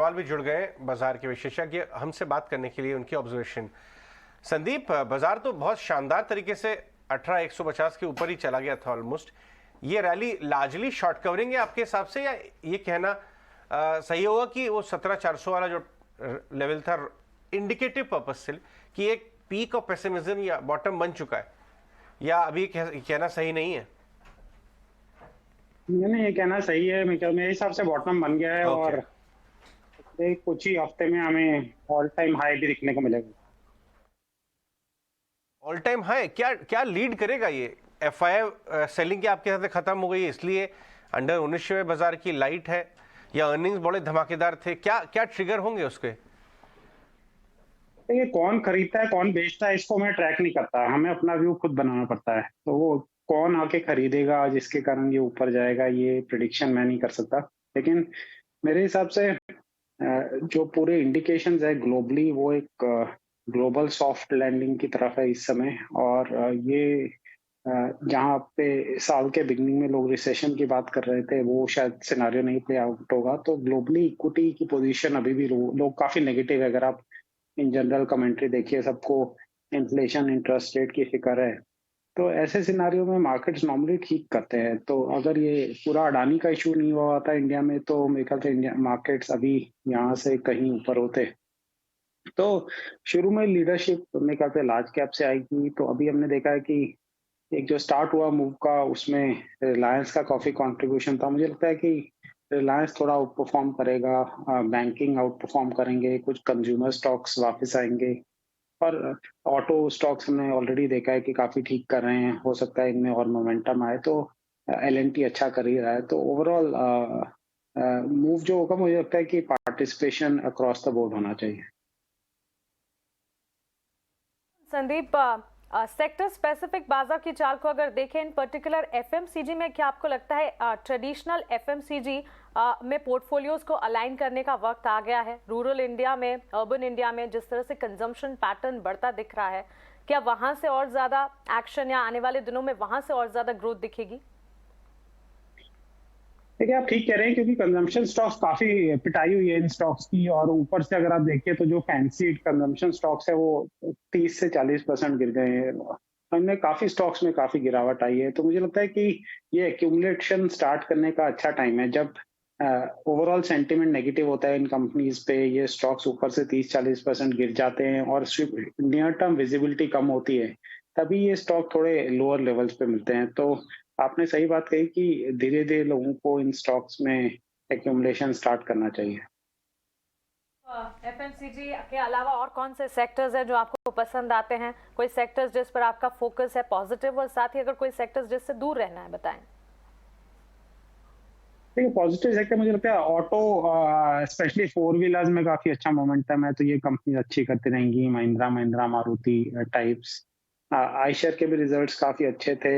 सवाल भी जुड़ गए बाजार के विशेषज्ञ हमसे बात करने के लिए, उनकी ऑब्जर्वेशन। संदीप, बाजार तो बहुत शानदार तरीके से 18,150 के ऊपर ही चला गया था ऑलमोस्ट। ये रैली लार्जली शॉर्ट कवरिंग है आपके हिसाब से, या ये कहना सही होगा कि वो 17,400 वाला जो लेवल था इंडिकेटिव पर्पज से कि एक पीक ऑफ पेसिमिज्म या बॉटम बन चुका है, या अभी कहना सही नहीं है? नहीं, ये कहना सही है। मेरे हिसाब से बॉटम बन गया है ओके। और कुछ ही हफ्ते में हमें ऑल टाइम हाई भी दिखने को मिलेगा। ऑल टाइम हाई क्या क्या लीड करेगा? ये एफआई सेलिंग के आपके हिसाब से खत्म हो गई है इसलिए अंडर 1900 बाजार की लाइट है, या अर्निंग्स बड़े धमाकेदार थे? क्या क्या ट्रिगर होंगे उसके? ये कौन खरीदता है कौन बेचता है इसको मैं ट्रैक नहीं करता, हमें अपना व्यू खुद बनाना पड़ता है। तो वो कौन आके खरीदेगा जिसके कारण ये ऊपर जाएगा, ये प्रिडिक्शन मैं नहीं कर सकता। लेकिन मेरे हिसाब से जो पूरे इंडिकेशंस है ग्लोबली, वो एक ग्लोबल सॉफ्ट लैंडिंग की तरफ है इस समय। और ये जहाँ पे साल के बिगनिंग में लोग रिसेशन की बात कर रहे थे, वो शायद सिनारियो नहीं प्ले आउट होगा। तो ग्लोबली इक्विटी की पोजीशन अभी भी लोग काफी नेगेटिव है। अगर आप इन जनरल कमेंट्री देखिए, सबको इन्फ्लेशन इंटरेस्ट रेट की फिक्र है। तो ऐसे सिनारियो में मार्केट्स नॉर्मली ठीक करते हैं। तो अगर ये पूरा अडानी का इशू नहीं हुआ होता इंडिया में, तो मेरे ख्याल से इंडिया मार्केट्स अभी यहाँ से कहीं ऊपर होते। तो शुरू में लीडरशिप मेरे ख्याल से लार्ज कैप से आएगी। तो अभी हमने देखा है कि एक जो स्टार्ट हुआ मूव का, उसमें रिलायंस का काफी कंट्रीब्यूशन था। मुझे लगता है कि रिलायंस थोड़ा आउट परफॉर्म करेगा, बैंकिंग आउट परफॉर्म करेंगे, कुछ कंज्यूमर स्टॉक्स वापस आएंगे, और ऑटो स्टॉक्स हमने ऑलरेडी देखा है कि काफी ठीक कर रहे हैं। हो सकता है इनमें और मोमेंटम आए, तो एल&टी अच्छा कर ही रहा है। तो ओवरऑल मूव जो होगा, मुझे लगता है कि पार्टिसिपेशन अक्रॉस द बोर्ड होना चाहिए। संदीप, सेक्टर स्पेसिफिक बाजार की चाल को अगर देखें, इन पर्टिकुलर एफएमसीजी में, क्या आपको लगता है ट्रेडिशनल एफएमसीजी में पोर्टफोलियोज को अलाइन करने का वक्त आ गया है? रूरल इंडिया में, अर्बन इंडिया में जिस तरह से कंजम्पशन पैटर्न बढ़ता दिख रहा है, क्या वहां से और ज्यादा एक्शन, या आने वाले दिनों में वहां से और ज्यादा ग्रोथ दिखेगी? देखिए, आप ठीक कह रहे हैं, क्योंकि कंजम्पशन स्टॉक्स काफी पिटाई हुई है इन स्टॉक्स की। और ऊपर से अगर आप देखिए तो जो फैंसी कंजम्पशन स्टॉक्स है, वो 30 से 40% गिर गए हैं। हमने काफी स्टॉक्स में काफी गिरावट आई है। तो मुझे लगता है कि ये एक्यूमुलेशन स्टार्ट करने का अच्छा टाइम है। जब ओवरऑल सेंटिमेंट नेगेटिव होता है इन कंपनीज पे, ये स्टॉक्स ऊपर से 30-40% गिर जाते हैं और नियर टर्म विजिबिलिटी कम होती है, तभी ये स्टॉक थोड़े लोअर लेवल्स पे मिलते हैं। तो आपने सही बात कही कि धीरे धीरे लोगों को इन स्टॉक्स में एक्यूमुलेशन स्टार्ट करना चाहिए। एफएमसीजी के अलावा और कौन से सेक्टर्स हैं जो आपको पसंद आते हैं? कोई सेक्टर्स जिस पर आपका फोकस है पॉजिटिव, और साथ ही अगर कोई सेक्टर्स जिससे दूर रहना है, बताएं। देखिए, पॉजिटिव सेक्टर मुझे लगता है ऑटो, स्पेशली फोर व्हीलर्स में काफी अच्छा मोमेंटम है। तो ये कंपनी अच्छी करती रहेंगी, महिंद्रा महिंद्रा, मारुति टाइप्स। आयशर के भी रिजल्ट्स काफी अच्छे थे।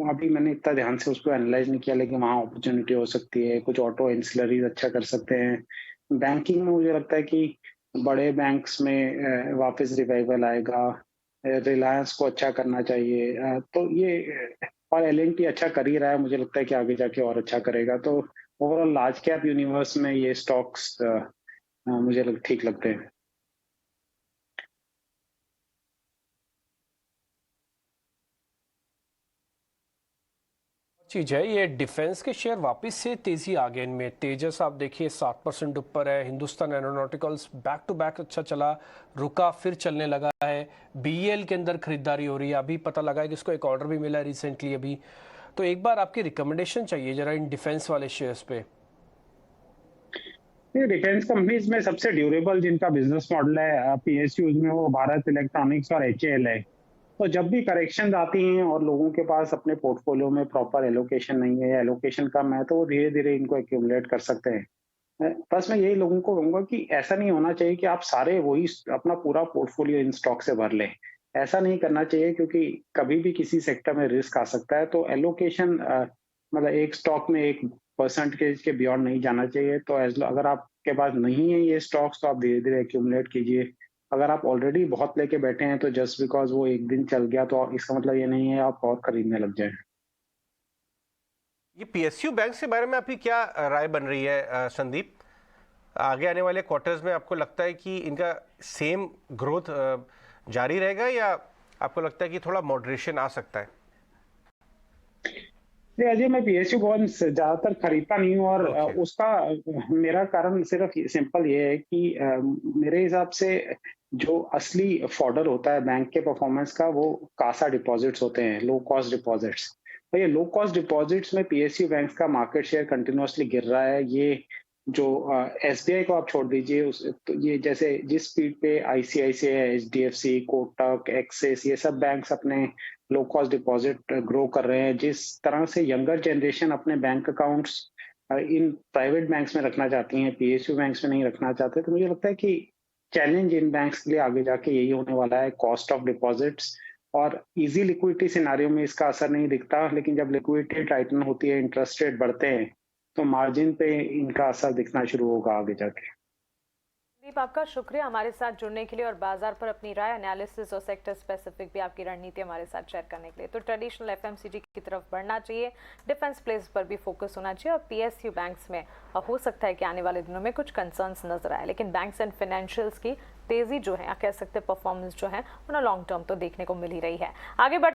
अभी मैंने इतना ध्यान से उसको एनालाइज नहीं किया, लेकिन वहाँ अपॉर्चुनिटी हो सकती है। कुछ ऑटो एंसिलरीज अच्छा कर सकते हैं। बैंकिंग में मुझे लगता है कि बड़े बैंक्स में वापस रिवाइवल आएगा। रिलायंस को अच्छा करना चाहिए। तो ये और एल&टी अच्छा कर ही रहा है, मुझे लगता है कि आगे जाके और अच्छा करेगा। तो ओवरऑल लार्ज कैप यूनिवर्स में ये स्टॉक्स मुझे ठीक लगते हैं। चीज है, ये डिफेंस के शेयर वापस से तेजी आ गए इनमें। तेजस आप देखिए 7% ऊपर है। Hindustan aeronauticals back to back अच्छा चला, रुका, फिर चलने लगा है। बीईएल के अंदर खरीदारी हो रही है। अभी पता लगा है कि इसको एक ऑर्डर भी मिला है रिसेंटली अभी। तो एक बार आपकी रिकमेंडेशन चाहिए जरा इन डिफेंस वाले शेयर्स पे। ये डिफेंस कंपनीज में सबसे ड्यूरेबल जिनका बिजनेस मॉडल है पीएसयूज में, वो भारत इलेक्ट्रॉनिक्स और एचएएल है। तो जब भी करेक्शन आती हैं और लोगों के पास अपने पोर्टफोलियो में प्रॉपर एलोकेशन नहीं है या एलोकेशन कम है, तो वो धीरे धीरे इनको एक्यूमुलेट कर सकते हैं। बस मैं यही लोगों को कहूंगा कि ऐसा नहीं होना चाहिए कि आप सारे वही अपना पूरा पोर्टफोलियो इन स्टॉक से भर लें। ऐसा नहीं करना चाहिए, क्योंकि कभी भी किसी सेक्टर में रिस्क आ सकता है। तो एलोकेशन मतलब एक स्टॉक में 1% के बियॉन्ड नहीं जाना चाहिए। तो अगर आपके पास नहीं है ये स्टॉक्स, तो आप धीरे धीरे एक्यूमुलेट कीजिए। अगर आप ऑलरेडी बहुत लेके बैठे हैं, तो जस्ट बिकॉज वो एक दिन चल गया, तो इसका मतलब ये नहीं है आप और खरीदने लग जाए। ये पीएसयू बैंक के बारे में आपकी क्या राय बन रही है संदीप? आगे आने वाले क्वार्टर्स में आपको लगता है कि इनका सेम ग्रोथ जारी रहेगा या आपको लगता है कि थोड़ा मॉडरेशन आ सकता है? अजय, मैं PSU बॉन्ड्स ज्यादातर खरीदता नहीं हूँ और Okay. उसका मेरा कारण सिर्फ सिंपल ये है कि मेरे हिसाब से जो असली फॉर्डर होता है बैंक के परफॉर्मेंस का वो कासा डिपॉजिट्स होते हैं, लो कॉस्ट डिपॉजिट्स। तो ये लो कॉस्ट डिपॉजिट्स में PSU बैंक्स का मार्केट शेयर कंटिन्यूअसली गिर रहा है। ये जो SBI को आप छोड़ दीजिए, तो ये जैसे जिस स्पीड पे ICICI, HDFC, कोटक, एक्सिस, ये सब बैंक्स अपने लो कॉस्ट डिपॉजिट ग्रो कर रहे हैं, जिस तरह से यंगर जनरेशन अपने bank accounts in private banks में रखना चाहती हैं, PSU बैंक्स में नहीं रखना चाहते, तो मुझे लगता है कि चैलेंज इन बैंक्स के लिए आगे जाके यही होने वाला है, कॉस्ट ऑफ डिपॉजिट्स। और इजी लिक्विडिटी सिनारियो में इसका असर नहीं दिखता, लेकिन जब लिक्विडिटी टाइटन होती है, इंटरेस्ट रेट बढ़ते हैं, तो मार्जिन पे इनका असर दिखना शुरू होगा आगे जाके। संदीप, आपका शुक्रिया हमारे साथ जुड़ने के लिए और बाजार पर अपनी राय, एनालिसिस और सेक्टर स्पेसिफिक भी आपकी रणनीति हमारे साथ शेयर करने के लिए। तो ट्रेडिशनल FMCG की तरफ बढ़ना चाहिए, डिफेंस प्लेस पर भी फोकस होना चाहिए और PSU बैंक्स में हो सकता है कि आने वाले दिनों में कुछ कंसर्न्स नजर आए, लेकिन बैंक्स एंड फाइनेंशियल्स की तेजी जो है, कह सकते हैं परफॉर्मेंस जो है, उन्हें लॉन्ग टर्म तो देखने को मिल ही रही है। आगे बढ़